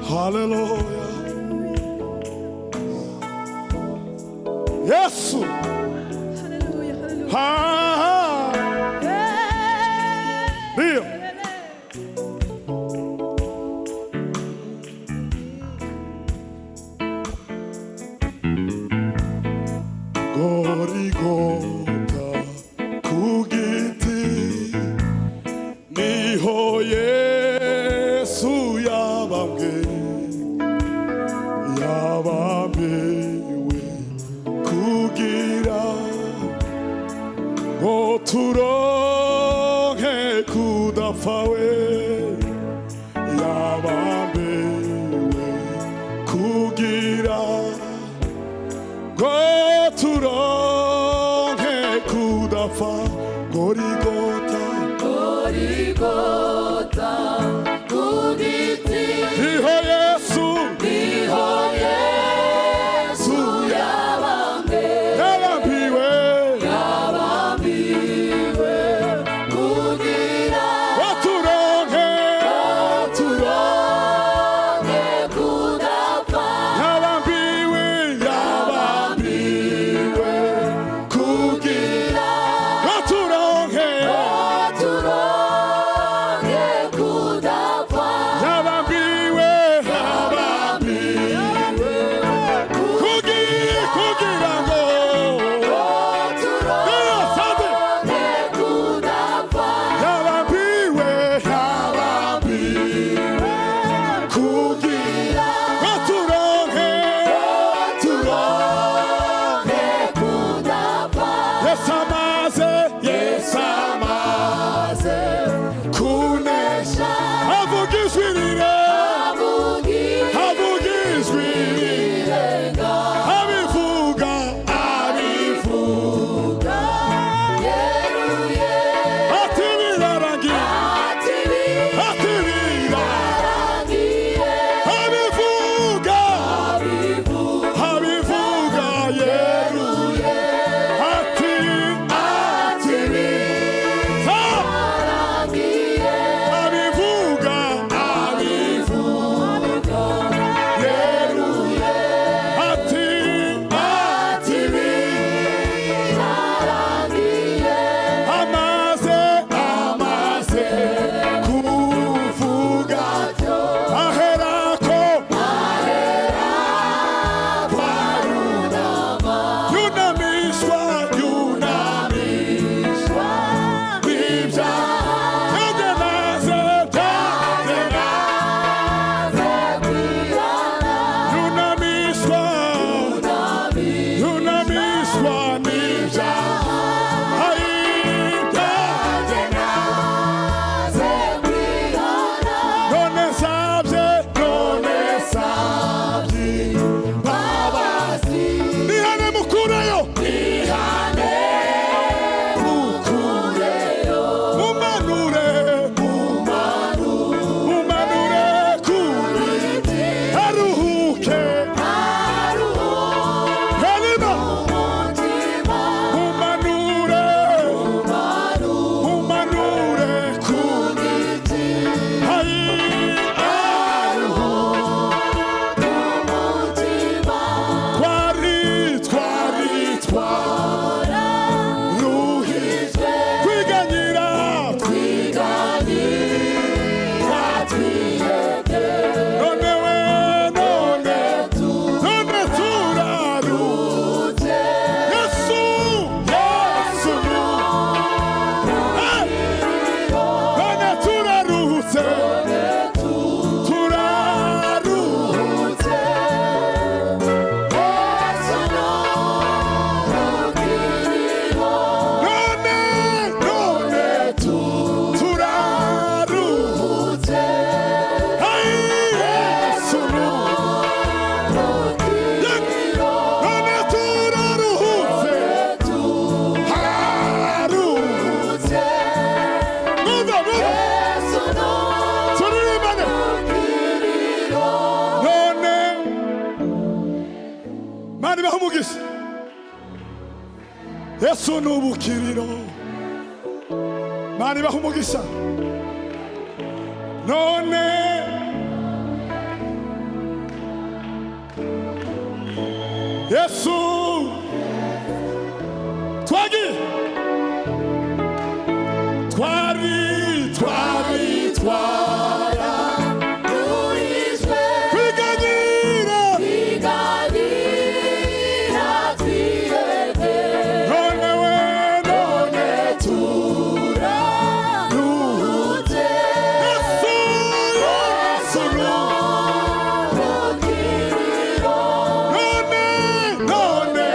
Hallelujah. Yesu. Hallelujah, hallelujah. Ndio. Gorigota kugiti niho Yesu yabambiwe kugira ngo turonke kudapfa we, yabambiwe kugira ngo turonke Mani bahumugisha. Yesu nubukiriro. Mani bahumugisha. None Yesu twagi twari ruhijwe kwiganyira twihebye none we none turaruhutse Yesu nubukiriro none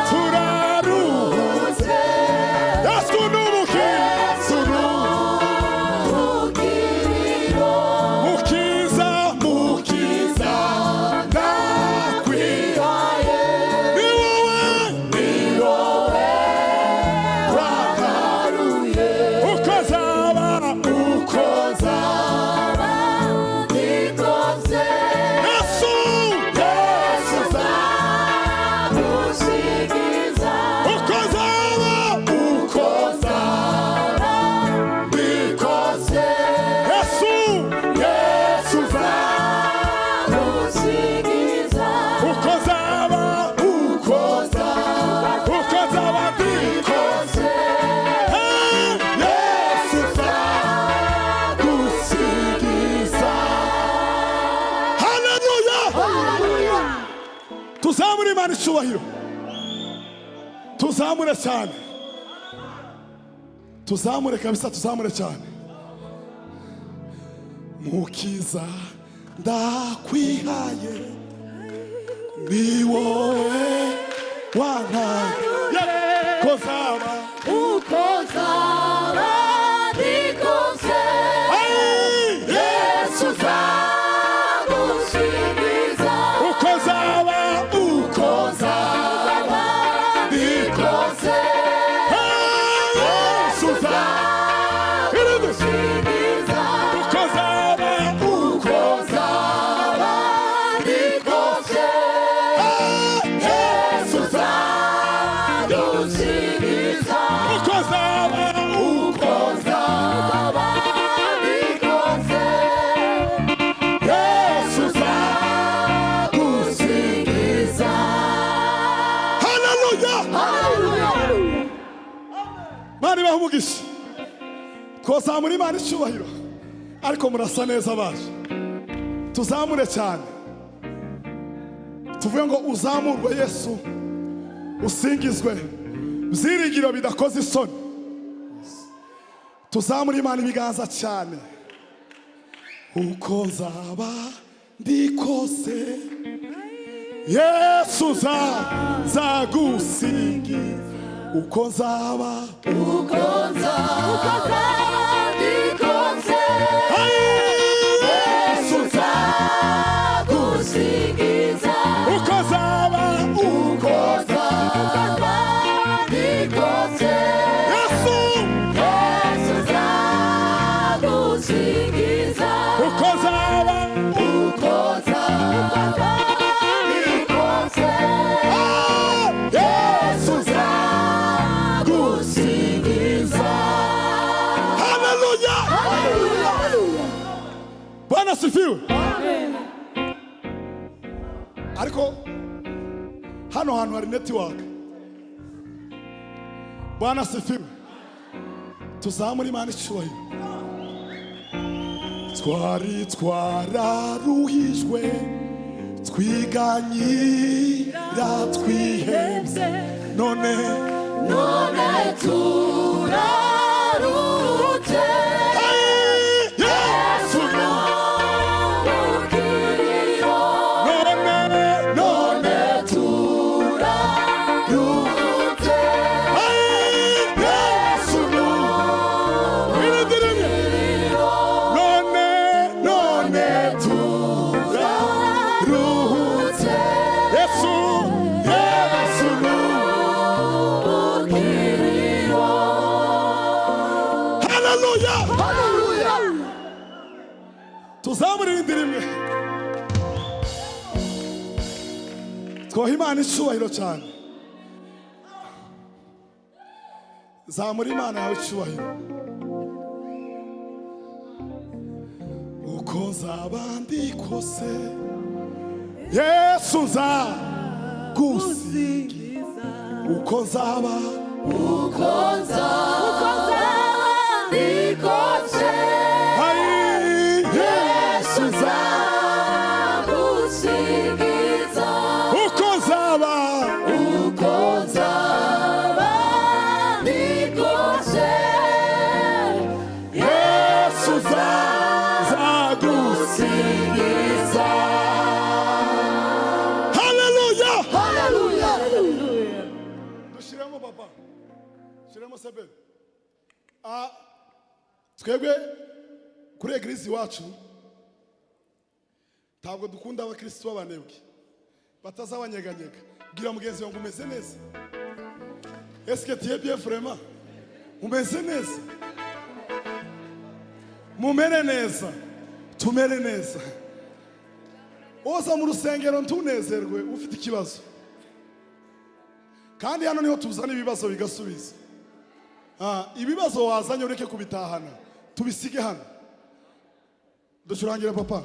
turaruhutse Yesu nubukiriro mukiza ndakwihaye ni wowe wagaruye uko zaba Yesu uko zaba Yesu uko zaba ndikoze Yesu zagusigiza Haleluya tuzamure Imana icyubahiro tuzamure cyane tuzamure kabisa tuzamure cyane mukiza ndakwihaye ni wowe wantaye ko zaba Yesu uko zaba ndikoze Yesu uko zaba Yesu uko zaba Yesu zagusigiza Haleluya Mani bahumugisha twazamura Imana icyubahiro ariko murasa neza baje tuzamure cyane tuvuge ngo uzamurwe Yesu usingizwe byiringiro bidakoze isoni tuzamure Imana ibiganza cyane uko nzaba ndikose Yesu zagusigiza uko nzaba Yesu uko zaba Yesu uko zaba Yesu zagusigiza Haleluya Bwana sifiwe ariko hano hantu hari network Bwana sifiwe tuzamure Imana icyubahiro twararuhijwe twiganyira twihebye none turaruhutse Yesu none turaruhutse Yesu none turaruhutse Yesu Haleluya tuzamure irindi rimwe twoha Imana icyubahiro cyane. Zamura Imana yawe icyubahiro. Uko nzaba ndi kose Yesu nzagusingiza. Uko nzaba ndi kose Yesu nzagusingiza. Uko nzaba ndi kose Yesu nzagusingiza. Haleluya, haleluya. Dushiremo papa, shiremo sebe. Twebwe kuri eglise iwacu ntabwo dukunda abakristo b'abanebwe batazabanyeganyega. Bwira mugenzi wawe umeze neza. Est-ce que tu es bien vraiment? Umeze neza? Mumere neza, tumere neza. Oza mu rusengero ntunezerwe ufite ikibazo, kandi hano niho tuzana ibibazo bigasubiza. Ibibazo wazanye ureke kubitahana, tubisige hano. Ducurangira papa.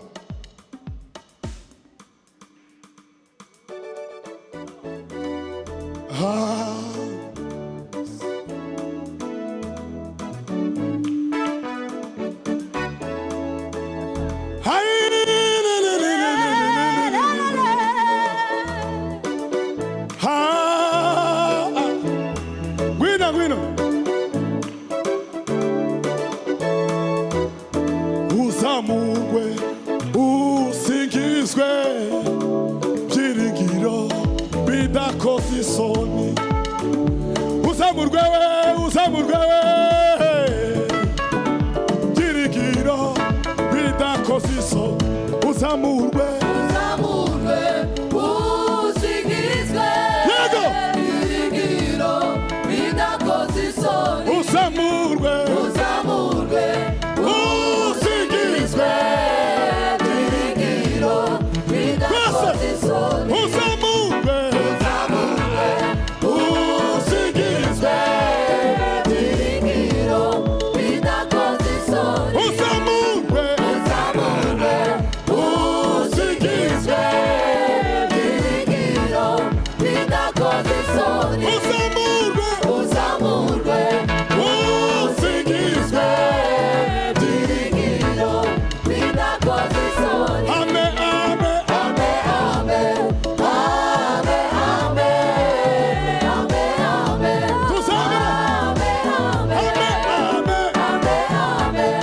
Gwino uzamurwe usingizwe byiringiro bidakoze isoni. Uzamurwe byiringiro bidakoze isoni. Uzamurwe usingizwe byiringiro bidakoze isoni. Uzamurwe usingizwe byiringiro bidakoze isoni. Uzamurwe usingizwe byiringiro bidakoze isoni. Uzamurwe usingizwe byiringiro bidakoze isoni. Uzamurwe usingizwe byiringiro bidakoze isoni. Amen, amen, amen, amen, amen, amen, amen. Tuzamura. Amen, amen, amen,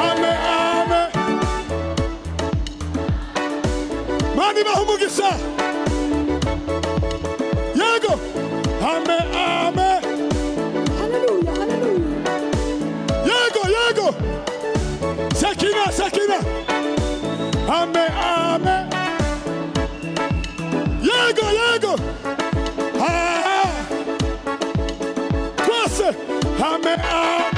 amen, amen, Mani bahumugisha. Yego. Amen, amen. Hallelujah, hallelujah. Yego. Shakina. Amen, amen. Yego. Cross. Amen, amen.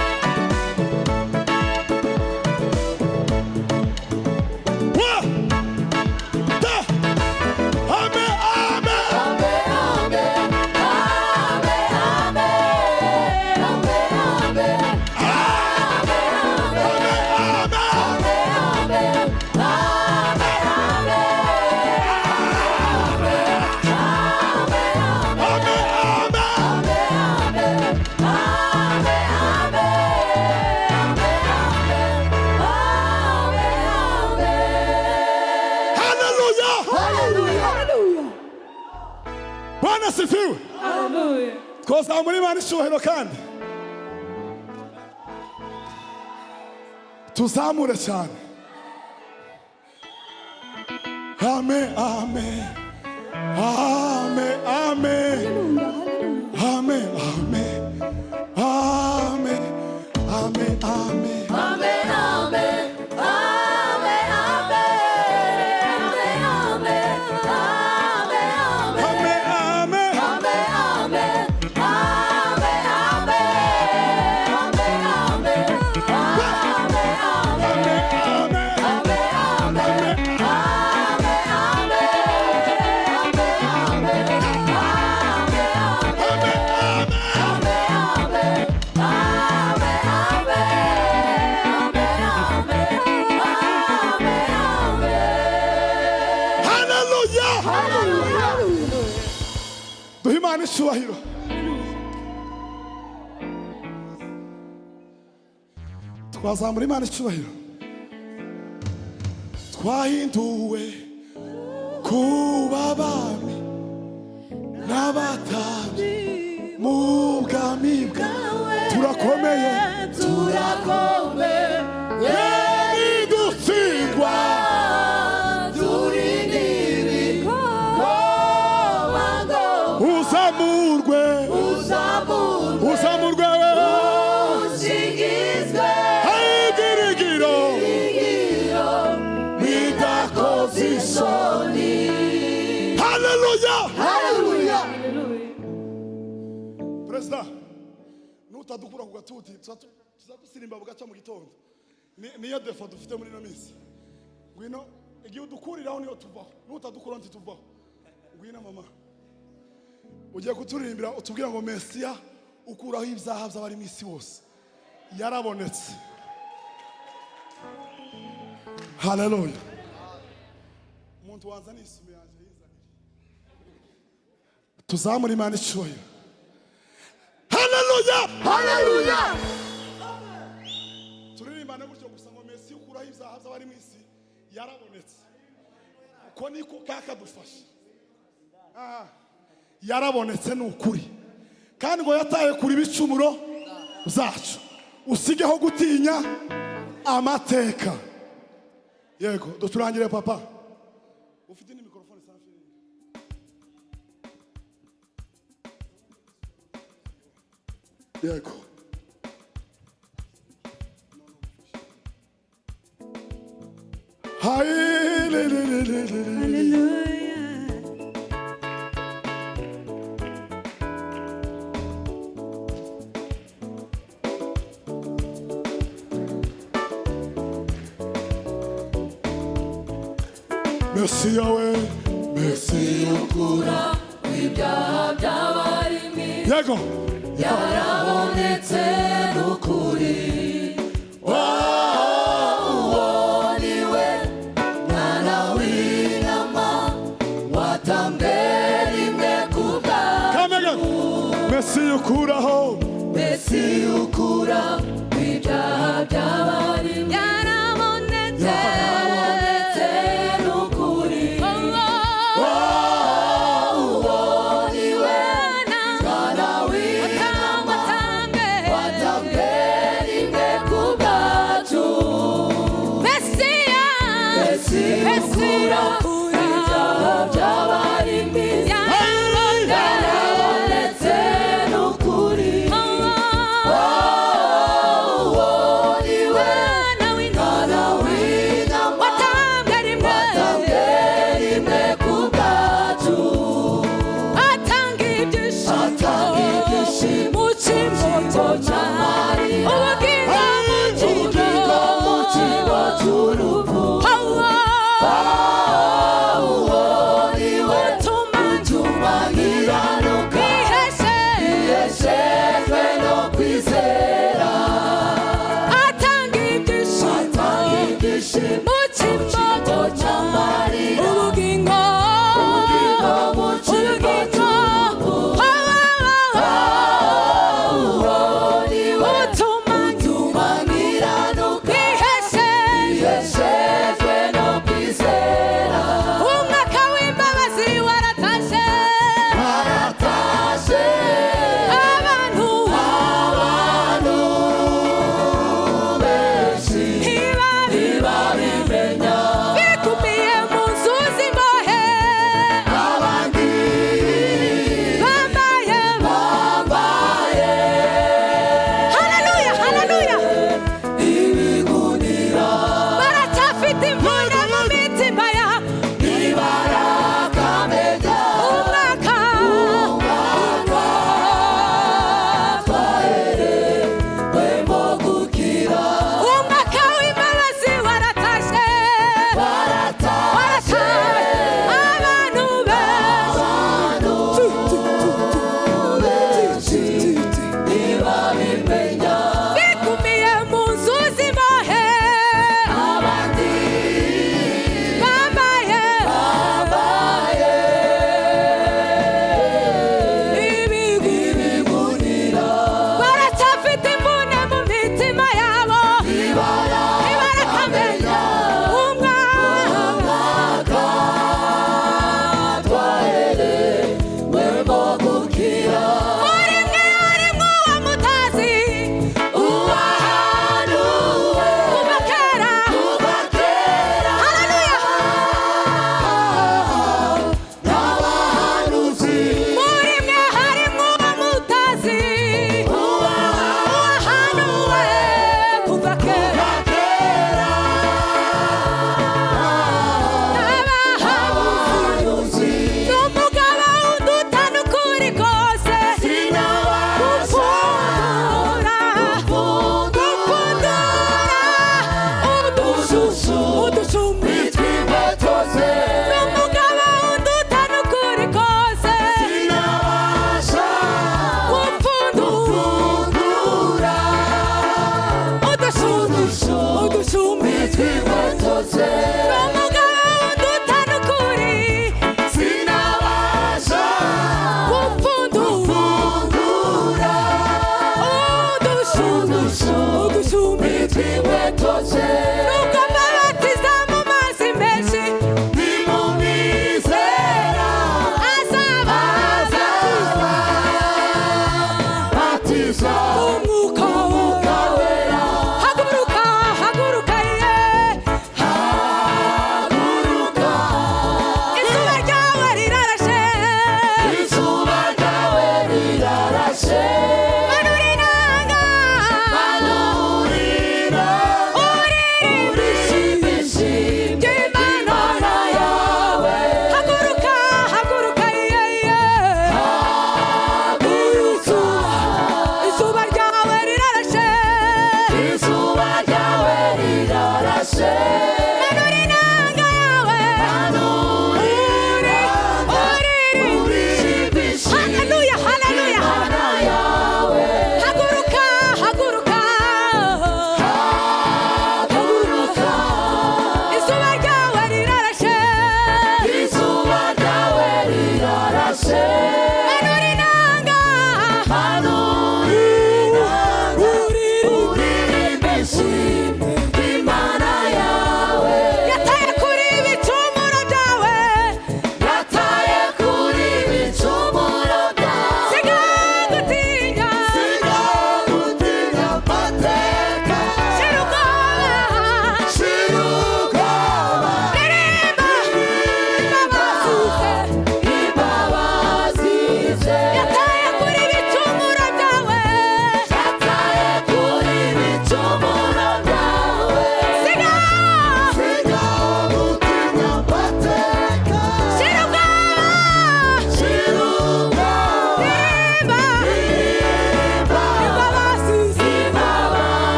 Bwana sifiwe. Hallelujah. Koza muri Imana icyubahiro kandi tuzamure cyane. Amen, amen. Amen, amen. Amen, amen. Amen, amen, amen. duhe Imana icyubahiro. Twazamura Imana icyubahiro. Twahinduwe kuba abami n'abatambyi mu bwami bwawe. Turakomeye, ntidutsindwa. Uzamurwe usingizwe, igirigiro bidakoze isoni. Haleluya, haleluya. Perezida, nutadukura ku gatuti tuzadusirimba bugaca mu gitondo. Niyo defo dufite muri ino minsi. Ngwino igihe udukuriraho niyo tuvaho, nutadukura ntituvaho. Ngwino mama, ugiye kuturirimbira utubwira ngo Mesiya ukuraho ibyaha by'abari mu isi bose yarabonetse. Haleluya. Umuntu wanzana isume yanjye yizanire. Tuzamura Imana icyubahiro. Haleluya, haleluya. Turirimbane gutyo gusa ngo Mesiya ukuraho ibyaha by'abari mu isi yarabonetse. Uko niko kakadufasha. Yarabonetse ni ukuri, kandi ngo yataye kuri ibicumuro zacu. Usigeho gutinya amateka. Yego, duturangire papa. Ufite ni mikrofone safi. Yego. Hallelujah. Mesiya we, Mesiya ukura ibyaha by'abari mu isi. Yego. Yarabonetse n'ukuri. Uwo ni we mwana w'intama watambwe rimwe ku bwacu. Mesiya ukuraho, Mesiya ukura ibyaha by'abari mu isi. Yarabonetse.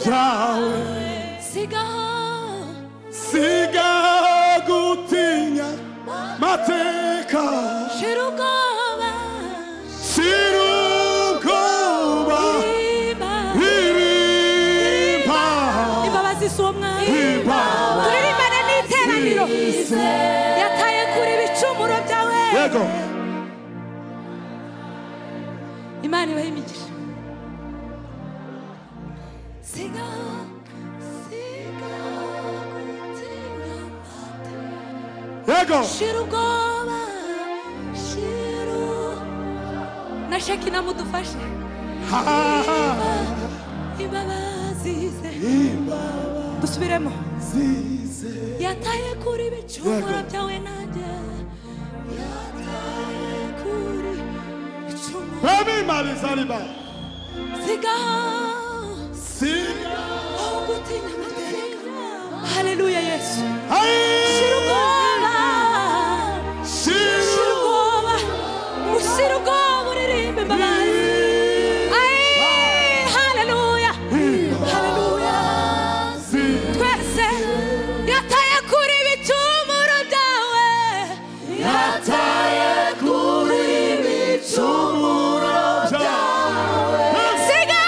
yawe siga gutinya mateka shira ubwoba irimba imbabazi z'umwami turirimbane n'iteraniro yataye kure ibicumuro byawe yego Imana ibahe imigisha siga gutinya yego shira ubwoba na Shekina mudufashe imbabazi ze dusubiremo yataye kuri ibicumuro byawe nanjye yataye kuri ibicumuro siga gutinya amateka haleluya Yesu shira ubwoba shira ubwoba uririmbe imbabazi haleluya haleluya twese yataye kuri ibicumuro byawe yataye kuri ibicumuro byawe siga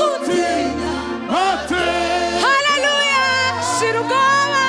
gutinya mateka haleluya shira ubwoba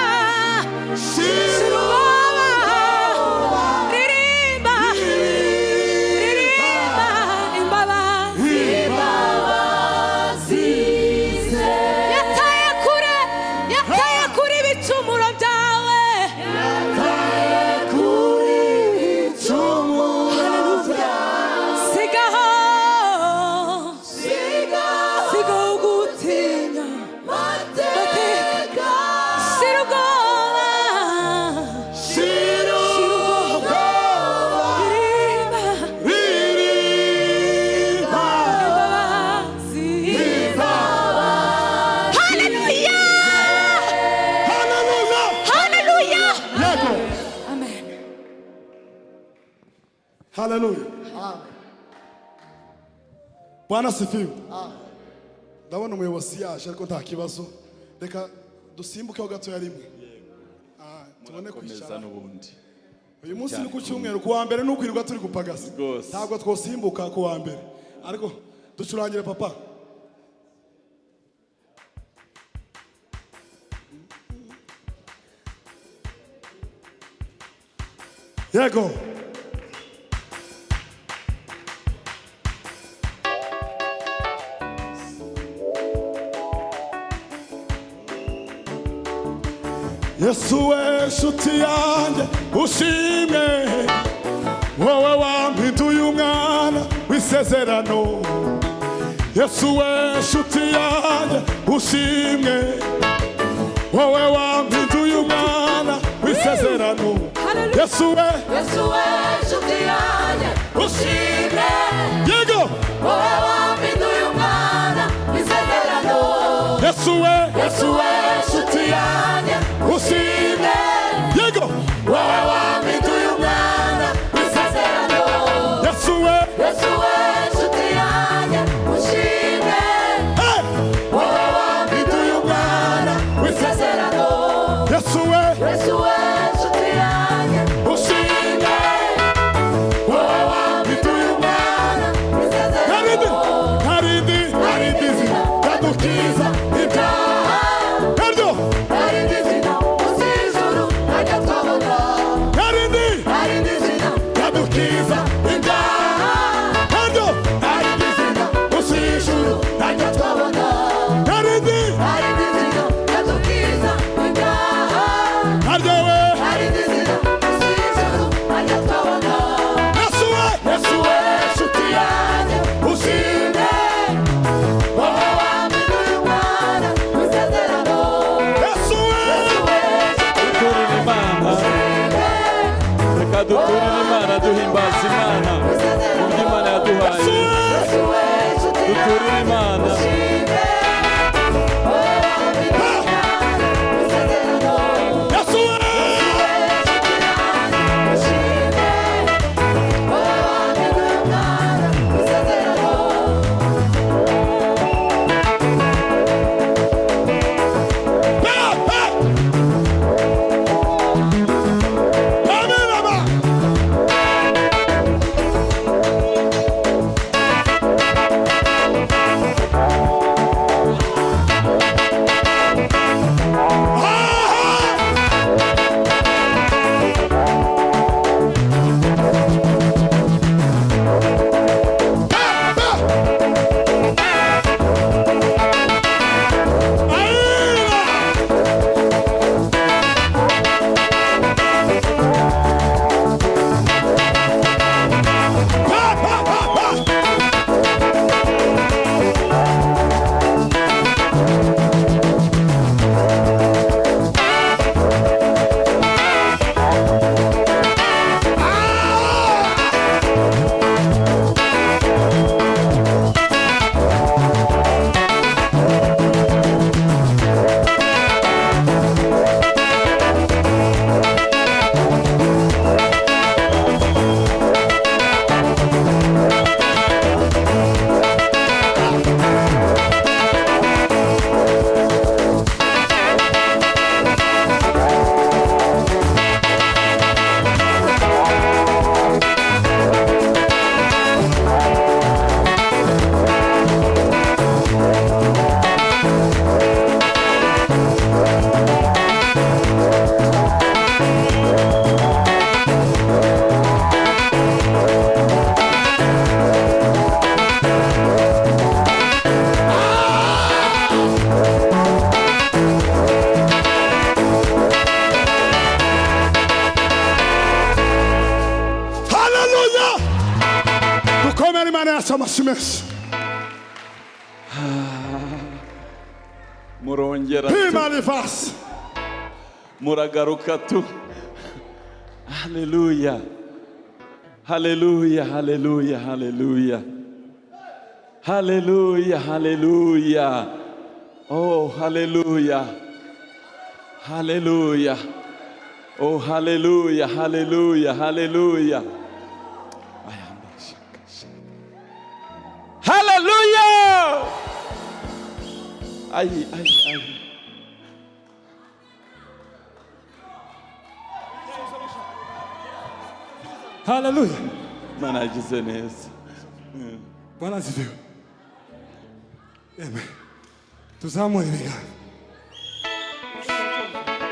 Haleluya. Bwana sifiwe. Ndabona umuyobozi yaje ariko nta kibazo. Reka dusimbukeho gato ya rimwe. Tubone kwicara n'ubundi. Uyu munsi ni ku cyumweru ku wa mbere n'ukwirirwa turi gupagasa. Ntabwo twosimbuka ku wa mbere. Ariko ducurangire papa. Yego. Yesu we nshuti yanjye ushimwe wowe wampinduye umwana w'isezerano Yesu we nshuti yanjye ushimwe wowe wampinduye umwana w'isezerano Yesu we nshuti yanjye ushimwe yego wowe wampinduye umwana w'isezerano Yesu we nshuti yanjye ushimwe yego wowe wampinduye umwana w'isezerano Yesu we nshuti yanjye ushimwe wowe wampinduye umwana w'isezerano Yesu we nshuti yanjye ushimwe wowe wampinduye umwana w'isezerano harindi zina yadukiza ibyaha naryo harindi zina usijuru najya twabona harindi zina yadukiza ibyaha naryo harindi zina usijuru najya twabona harindi zina yadukiza ibyaha naryo we harindi zina usijuru najya twabona Yesu we nshuti yanjye ushimwe wowe wampinduye umwana w'isezerano Yesu we duturire Imana reka duturire Imana duhimbaza Imana undi Imana yaduhaye duturire Imana Yesu we Imana yacu amashyi menshi. murongera tu Imana ivasi. muragaruka tu. Haleluya, haleluya, haleluya, haleluya, haleluya, haleluya. Oh, haleluya, haleluya. Oh, haleluya, haleluya, haleluya. Haleluya. Ay, ay, ay. Haleluya. Mana yagize neza. Bwana asifiwe. Amen. Tuzamure ibiganza.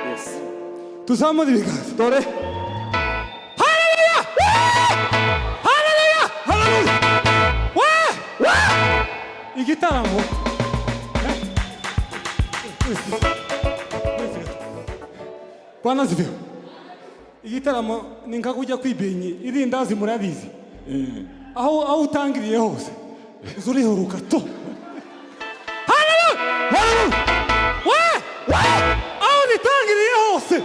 Yes. Tuzamure ibiganza. Dore. Haleluya! Haleluya! Haleluya! Igitaramo. Bwana asifiwe. Igitaramo ni nka kujya kwibenyi irindazi murabizi. Aho utangiriye hose uzurihuruka to. Haleluya! Aho nitangiriye hose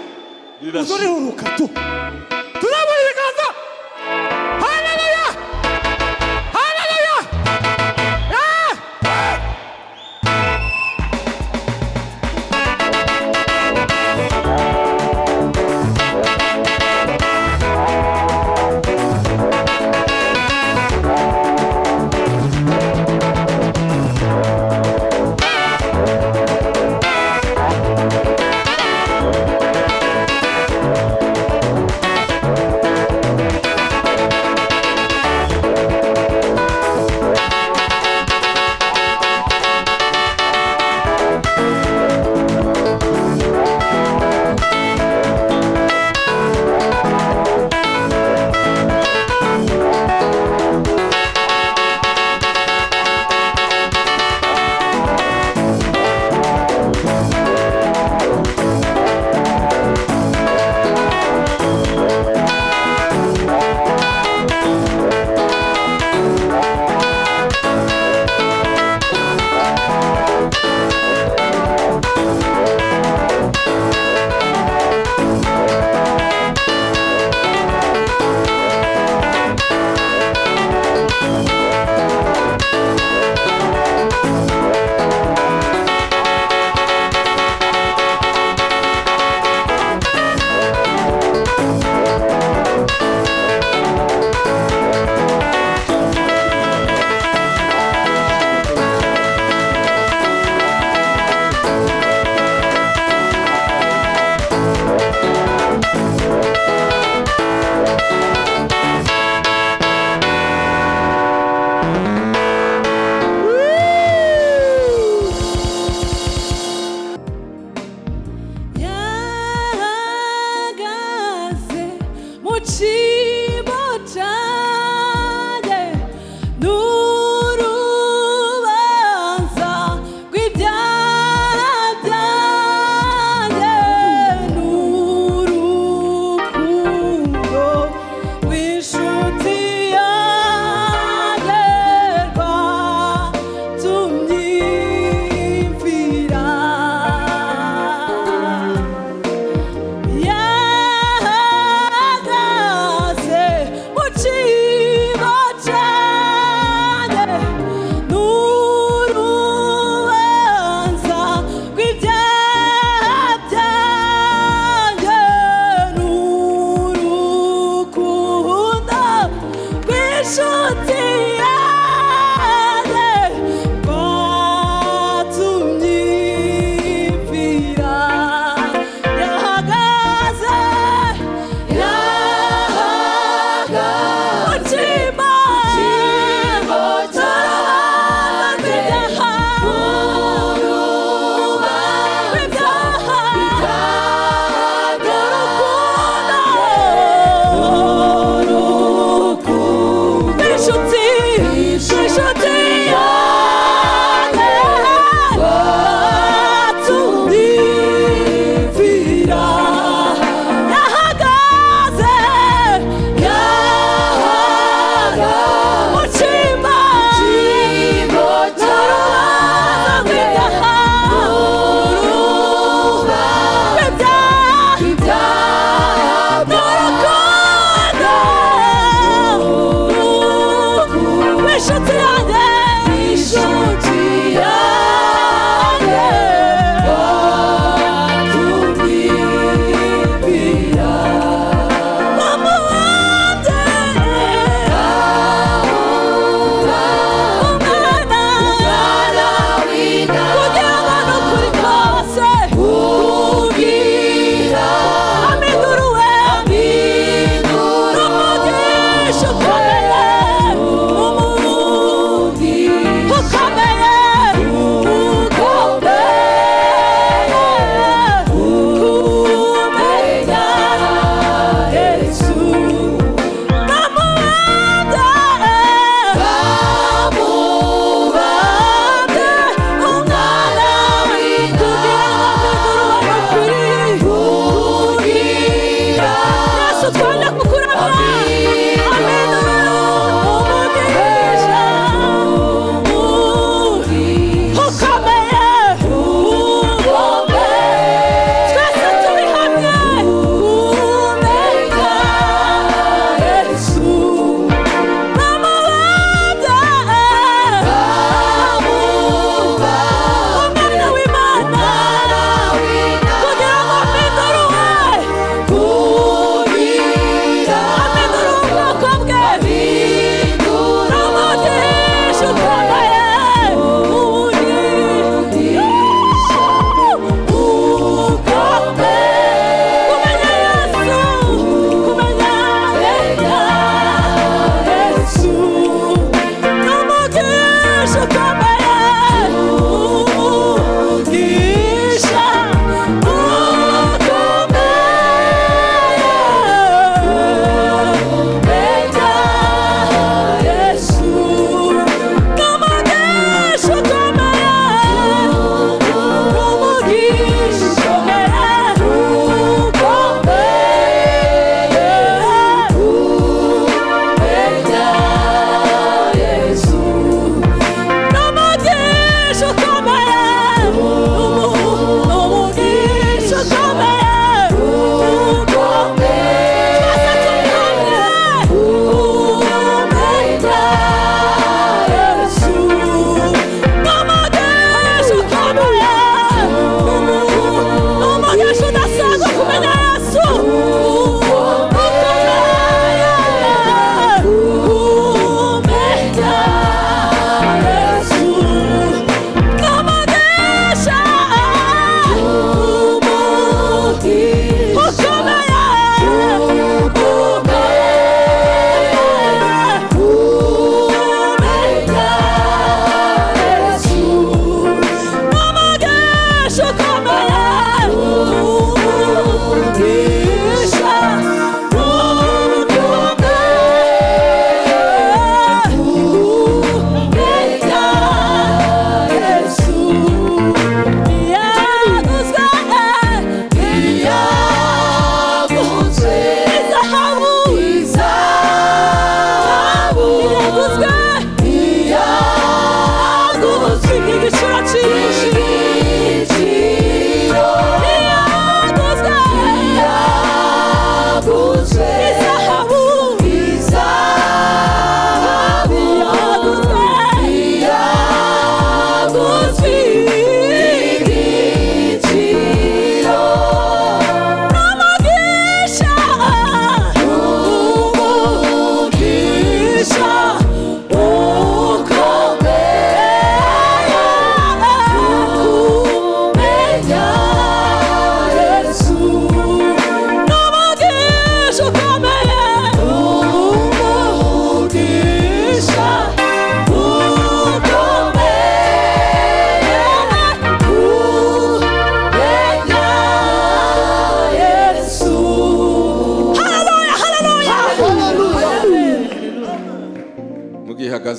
uzurihuruka to. Tuzamure ibiganza. Haleluya! Haleluya!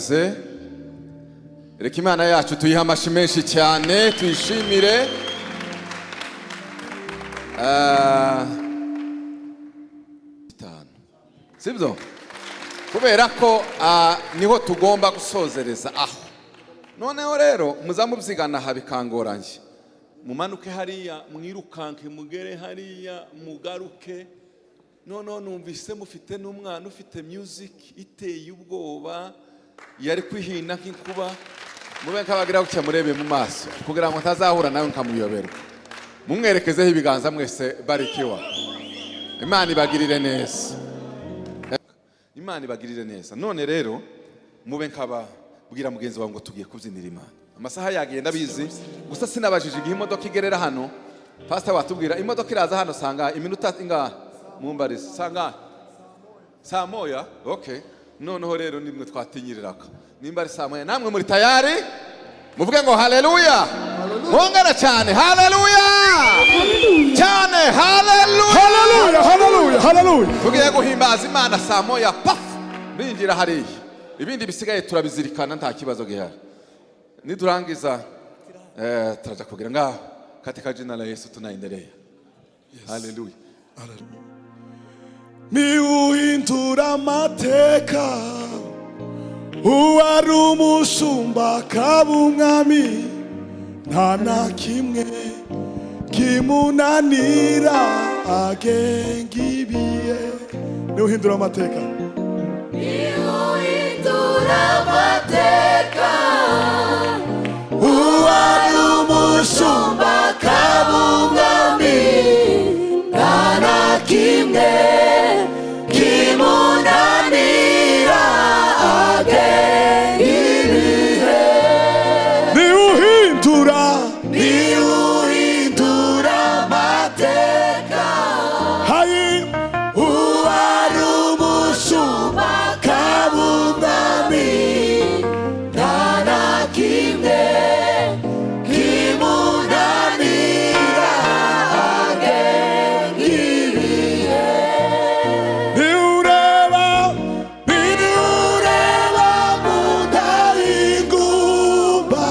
duhagaze. Reka Imana yacu tuyihe amashi menshi cyane tuyishimire. Sibyo? Kubera ko niho tugomba gusozereza aho. Noneho rero muzamubyigana habikangoranye. Mumanuke hariya mwirukanke mugere hariya mugaruke. Noneho numvise mufite n'umwana ufite music iteye ubwoba yari kwihina nk'inkuba. Mube nkabagira gucya murebe mu maso kugira ngo ntazahura nawe nkamuyoberwa. Mumwerekezeho ibiganza mwese barikiwa. Imana ibagirire neza. Imana ibagirire neza. None rero mube nkaba bwira mugenzi wawe ngo tugiye kubyinira Imana. Amasaha yagenda bizi gusa sinabajije igihe imodoka igerera hano. Pastor watubwira imodoka iraza hano sanga iminota ingahe mumbarize sanga saa moya. Okay, noneho rero nimwe twatinyiriraga nimba ari saa moya namwe muri tayari muvuge ngo haleluya. Hongera cyane haleluya cyane haleluya Hallelujah, hallelujah, hallelujah. tugiye guhimbaza Imana saa moya paf binjira hariya. Ibindi bisigaye turabizirikana nta kibazo gihari. Nidurangiza turaja kugira ngaho katika jina la Yesu tunaendelea. Haleluya. Ni uhindura amateka uwari umushumba akaba umwami nta na kimwe kimunanira agenga ibihe. Ni uhindura amateka uwari umushumba akaba umwami nta na kimwe kimunanira agenga ibihe. Ni uhindura amateka hayi uwari umushumba akaba umwami nta na kimwe kimunanira agenga ibihe. Niureba mudahingumba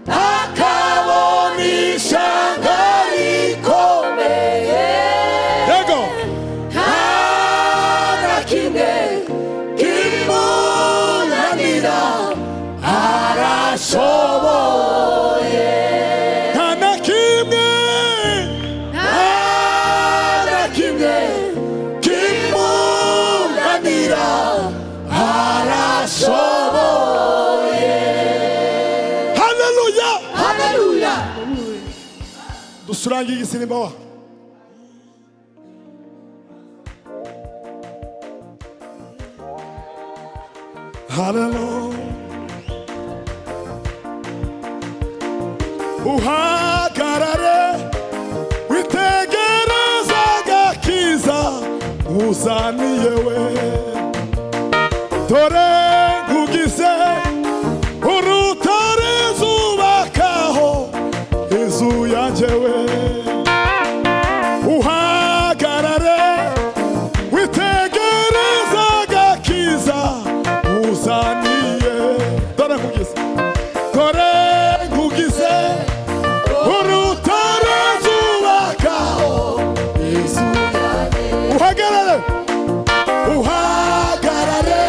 akabona ishanga rikomeye. Yego nta na kimwe kimunanira arashoboye. Nta na kimwe kimunanira arashoboye. Haleluya, haleluya. Dusurange igisimba wa haleluya. Uhagarare witegereza agakiza uzaniye we. Dore ngugize urutare zubakaho inzu yanjye we. Uhagarare witegereza agakiza uzaniye. Dore ngugize urutare zubakaho inzu yanjye. Uhagarare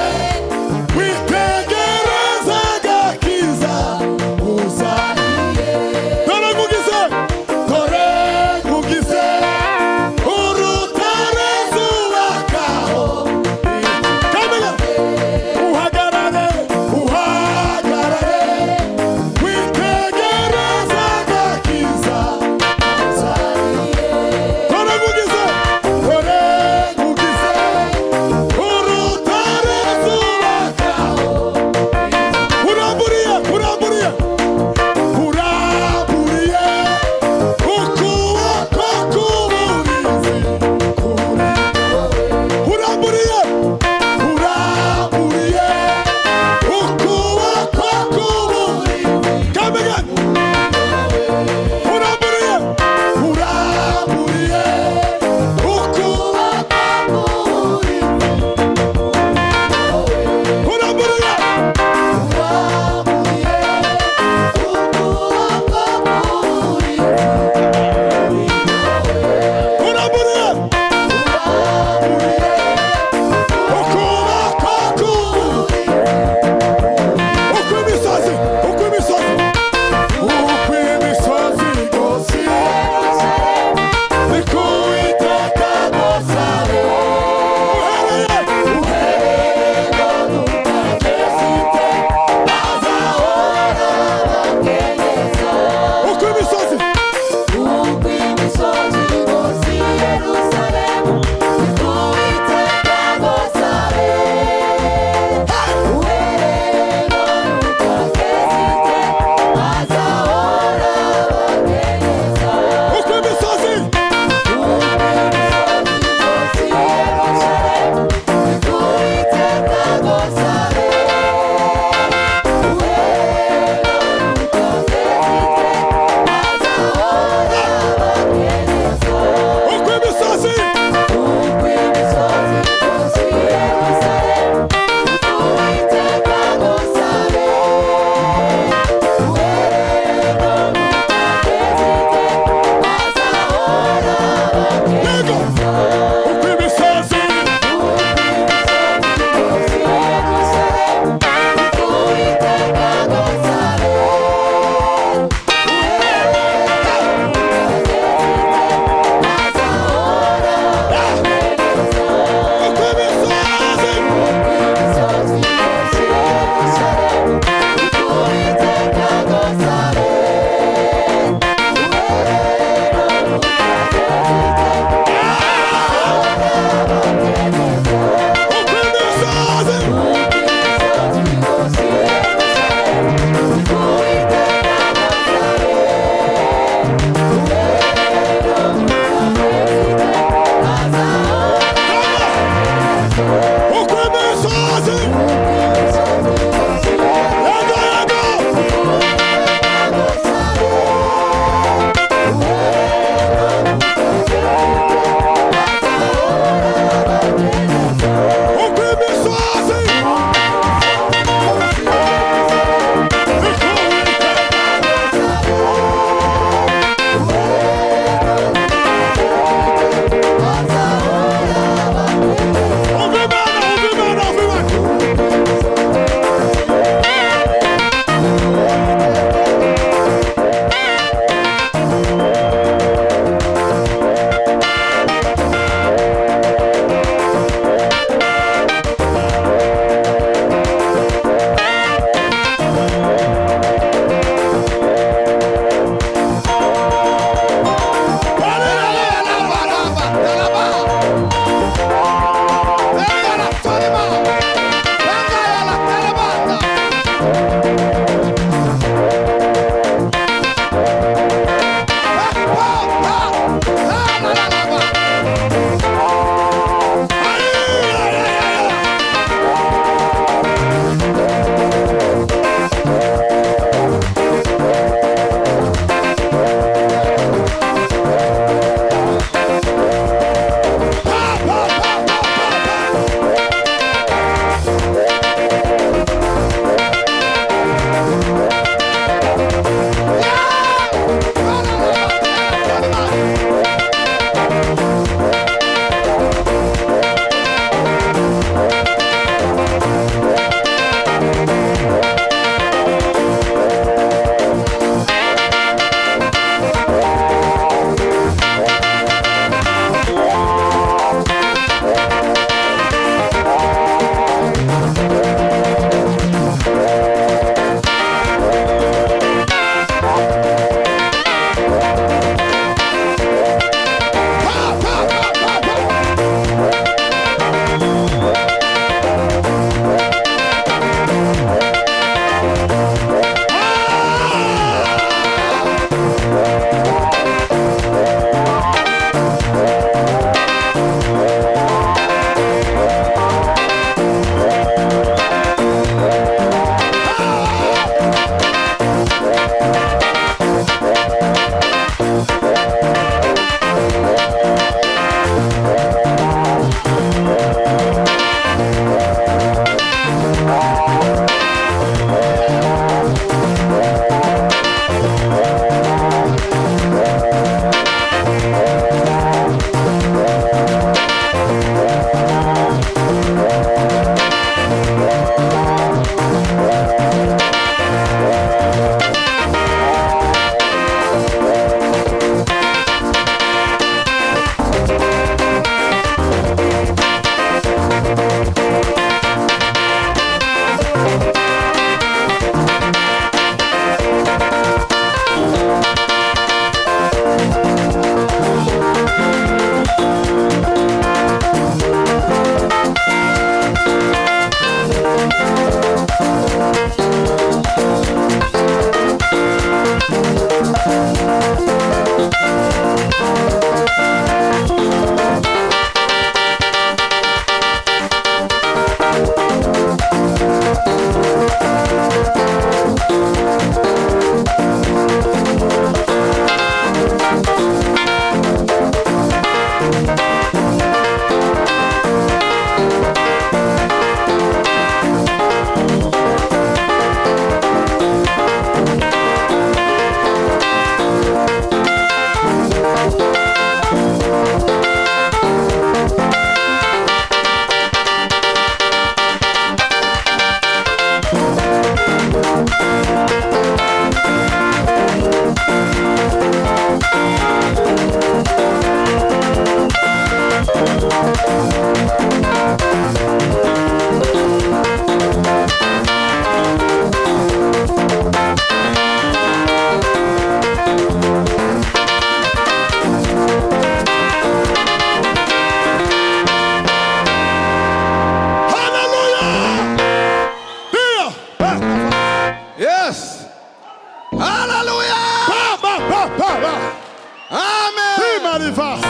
amen Manifest.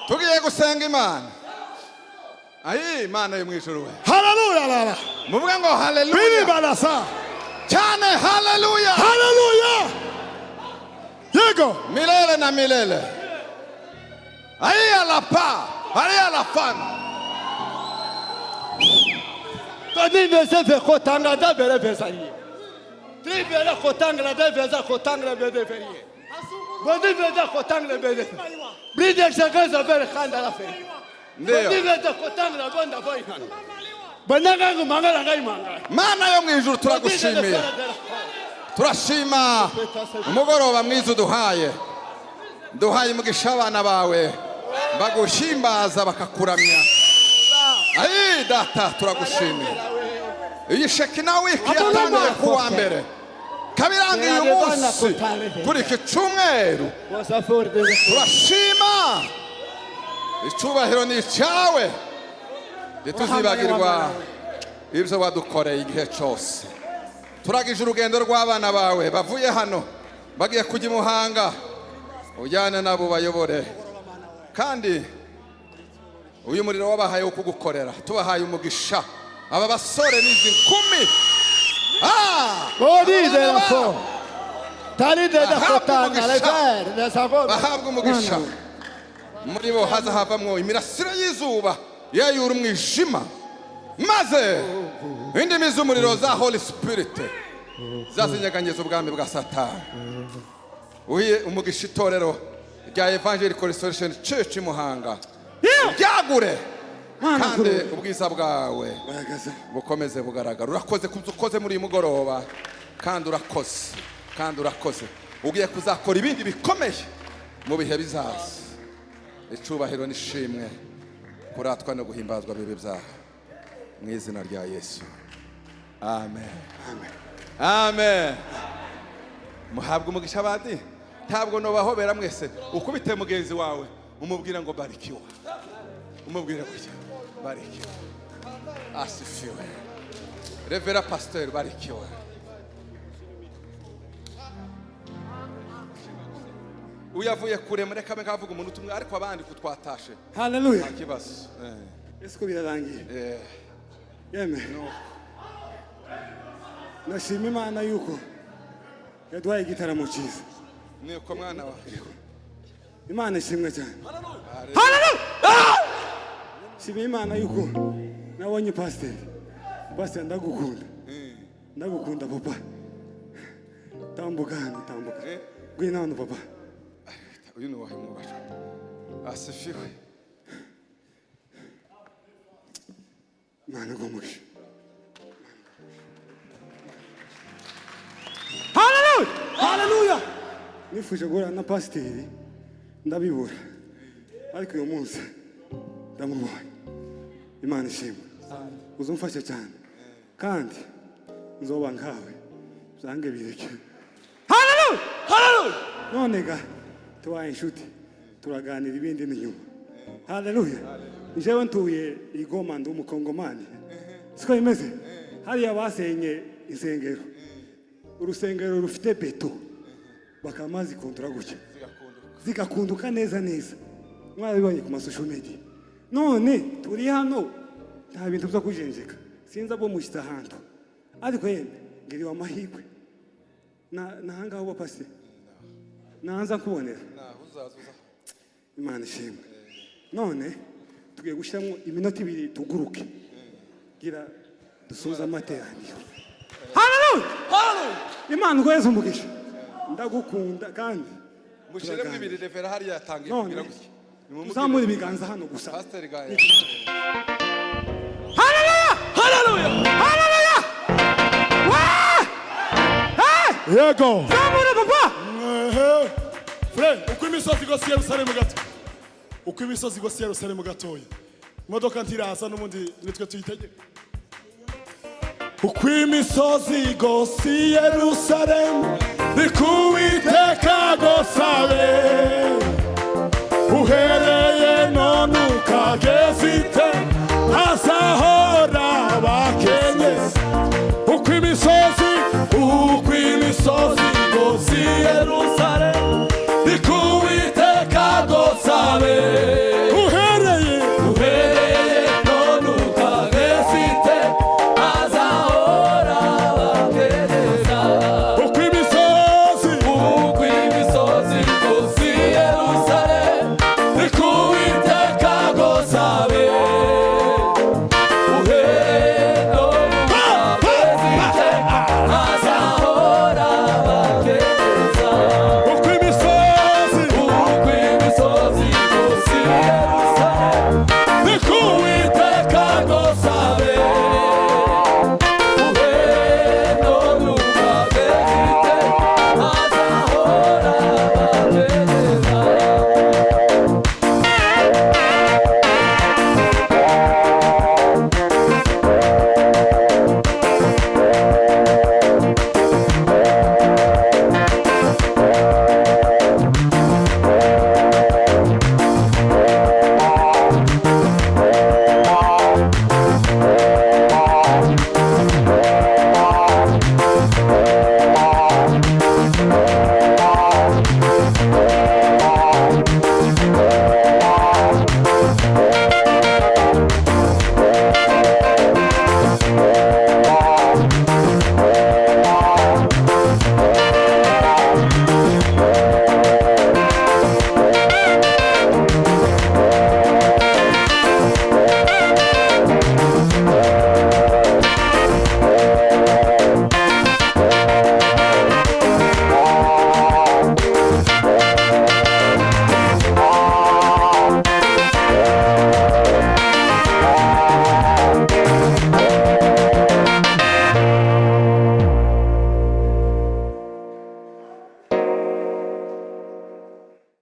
tugiye gusenga imana ayi imana yo mu ijuru we Hallelujah, Lala. muvuge ngo Bili haleluya balasa. cyane haleluya Hallelujah. Yego. milele na milele ayi alapa ayi alafana Tani vese fe kotanga da bere vesariye. Tri bere kotanga da vesa kotanga bere feriye. Bodi vese kotanga bere. Bride shakaza bere khanda la fe. Bodi ndiyo vese kotanga bonda boy kan. Bananga ngumangala ngai mangala. mana yo mu ijuru turagushimiye turashima umugoroba mwiza uduhaye umugisha abana bawe bagushimbaza bakakuramya ayi data turagushimiye iyi shekina wiki yatangiye kuwa mbere kabiranga uyu munsi kuri iki cyumweru turashima icyubahiro ni icyawe ntituzibagirwa ibyo wadukoreye igihe cyose turagije urugendo rw'abana bawe bavuye hano bagiye kujya i Muhanga ujyane nabo bayobore kandi uyu muriro wabahaye wo kugukorera tubahaye umugisha aba basore n'izi nkumi Bodi de la fo. Tani de la kotanga le fer de sago. bahabwa umugisha muri bo haza havamwo imirasire y'izuba yayura umwijima maze indimi z'umuriro za Holy Spirit zazinyeganyeza ubwami bwa Satani uhiye umugisha itorero rya Evangelical Restoration Church i Muhanga ryagure kandi ubwiza bwawe bukomeze bugaragara urakoze kuzukoze muri uyu mugoroba kandi urakoze ugiye kuzakora ibindi bikomeye mu bihe bizaza icubahiro n'ishimwe kuratwa no guhimbazwa bibe byaha mu izina rya Yesu amen amen muhabwe umugisha abandi ntabwo nobahobera mwese ukubite mugenzi wawe umubwira ngo barikiwa umubwira gutya barikiwa asifiwe Revera Pastor barikiwa uyavuye kure mureka mekavuga umuntu tumwe ariko abandi kutwatashe Hallelujah. kibazo Esko birarangiye. Yeme. Nashima Imana yuko yaduhaye igitaramo cyiza. niko mwana wa Imana ishimwe cyane. Hallelujah. Shima Imana yuko nabonye pastor. Pastor ndagukunda. Ndagukunda papa. Tambuka. Gwina hano papa. uyu ni wahe mubasha asifiwe Mana gomugisha. Hallelujah. Nifuje guhura na pasiteri ndabibura ariko uyu munsi ndamubonye. Imana ishimwe. Uzumfashe cyane kandi nzoba nkawe zange bireke. Hallelujah. None ga tubaye inshuti turaganira ibindi n'inyuma. Hallelujah. Jewe ntuye igoma ndi umukongomani siko imeze hariya basenye insengero urusengero rufite beto bakamazi kontra gutya zikakunduka neza mwabibonye ku masosho media none turi hano nta bintu byo kujenjeka sinza bo mushita hantu ariko yemwe ngiriwa amahirwe nahangaho bapase nanza kubonera Imana ishimwe none tugiye gushyiramo iminota 2 tuguruke gira dusoza amateraniro. Hallelujah. Imana ukweze umugisha ndagukunda kandi mushire mu 2 Revera hariya yatangiye kugira gutya tuzamura ibiganza hano gusa. Pastor Gaye Hallelujah. Yego. Zamura papa. Friend, uko imisozi gose Yerusalemu gato. Uko imisozi gose Yerusalemu gatoya. Imodoka ntiraza n'umundi nitwe tuyitegeka. Uko imisozi gose Yerusalemu bikuwiteka gosabe. Uhereye none ukageza